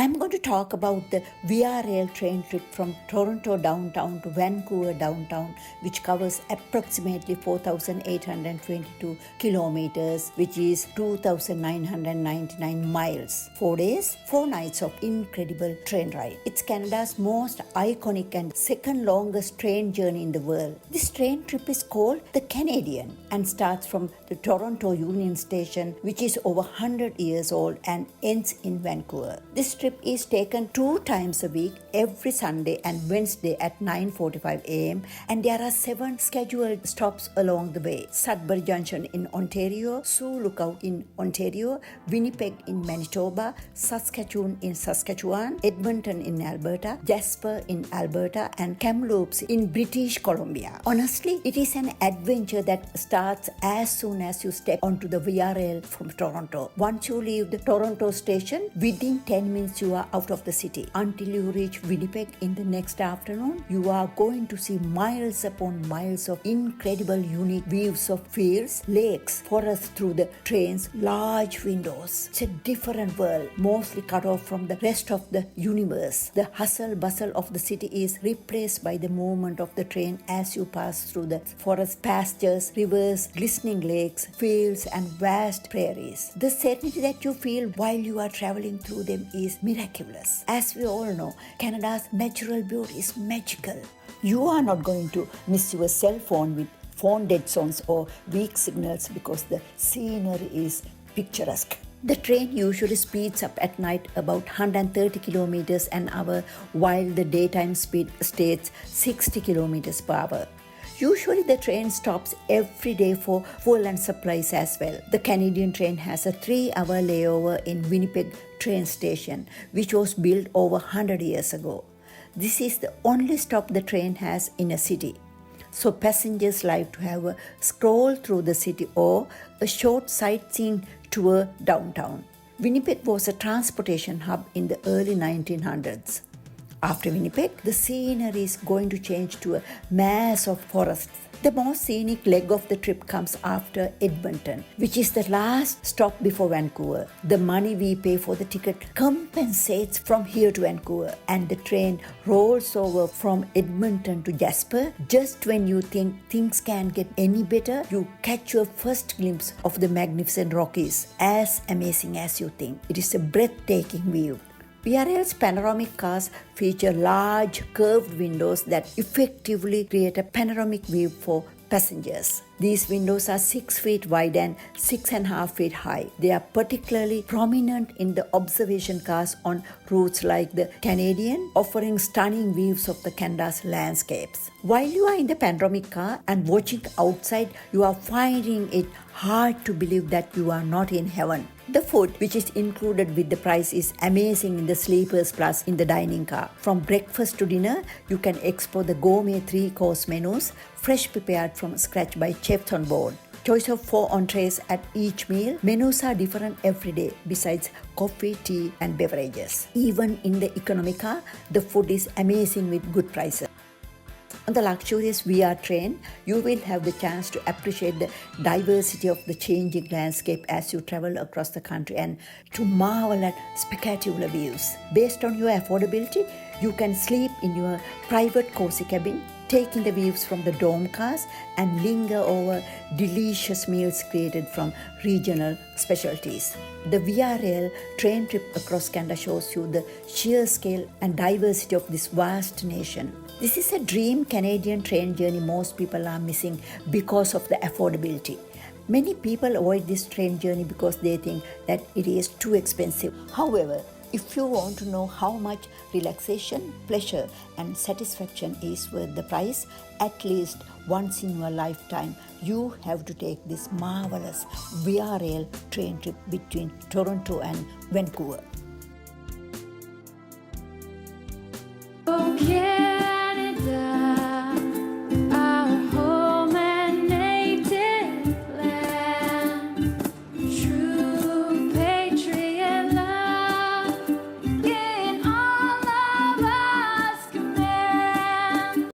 I'm going to talk about the Via Rail train trip from Toronto downtown to Vancouver downtown, which covers approximately 4,822 kilometers, which is 2,999 miles. 4 days, 4 nights of incredible train ride. It's Canada's most iconic and second longest train journey in the world. This train trip is called the Canadian and starts from the Toronto Union Station, which is over 100 years old, and ends in Vancouver. This trip is taken 2 times a week, every Sunday and Wednesday at 9:45 a.m. and there are 7 scheduled stops along the way. Sudbury Junction in Ontario, Sioux Lookout in Ontario, Winnipeg in Manitoba, Saskatoon in Saskatchewan, Edmonton in Alberta, Jasper in Alberta, and Kamloops in British Columbia. Honestly, it is an adventure that starts as soon as you step onto the Via Rail from Toronto. Once you leave the Toronto station, within 10 minutes you are out of the city. Until you reach Winnipeg in the next afternoon, you are going to see miles upon miles of incredible unique views of fields, lakes, forests through the train's large windows. It's a different world, mostly cut off from the rest of the universe. The hustle bustle of the city is replaced by the movement of the train as you pass through the forest, pastures, rivers, glistening lakes, fields, and vast prairies. The serenity that you feel while you are traveling through them is miraculous. As we all know, Canada's natural beauty is magical. You are not going to miss your cell phone with phone dead zones or weak signals because the scenery is picturesque. The train usually speeds up at night about 130 kilometers an hour, while the daytime speed stays 60 kilometers per hour. Usually the train stops every day for fuel and supplies as well. The Canadian train has a 3-hour layover in Winnipeg train station, which was built over 100 years ago. This is the only stop the train has in a city. So passengers like to have a stroll through the city or a short sightseeing tour downtown. Winnipeg was a transportation hub in the early 1900s. After Winnipeg, the scenery is going to change to a mass of forests. The most scenic leg of the trip comes after Edmonton, which is the last stop before Vancouver. The money we pay for the ticket compensates from here to Vancouver, and the train rolls over from Edmonton to Jasper. Just when you think things can't get any better, you catch your first glimpse of the magnificent Rockies, as amazing as you think. It is a breathtaking view. Via Rail's panoramic cars feature large curved windows that effectively create a panoramic view for passengers. These windows are 6 feet wide and 6.5 feet high. They are particularly prominent in the observation cars on routes like the Canadian, offering stunning views of the Canada's landscapes. While you are in the panoramic car and watching outside, you are finding it hard to believe that you are not in heaven. The food, which is included with the price, is amazing in the Sleepers Plus in the dining car. From breakfast to dinner, you can explore the gourmet 3-course menus, fresh prepared from scratch by chefs on board. Choice of 4 entrees at each meal. Menus are different every day, besides coffee, tea, and beverages. Even in the economy car, the food is amazing with good prices. On the luxurious VR train, you will have the chance to appreciate the diversity of the changing landscape as you travel across the country and to marvel at spectacular views. Based on your affordability, you can sleep in your private cozy cabin, take in the views from the dorm cars, and linger over delicious meals created from regional specialties. The Via Rail train trip across Canada shows you the sheer scale and diversity of this vast nation. This is a dream Canadian train journey most people are missing because of the affordability. Many people avoid this train journey because they think that it is too expensive. However, if you want to know how much relaxation, pleasure, and satisfaction is worth the price, at least once in your lifetime, you have to take this marvelous Via Rail train trip between Toronto and Vancouver.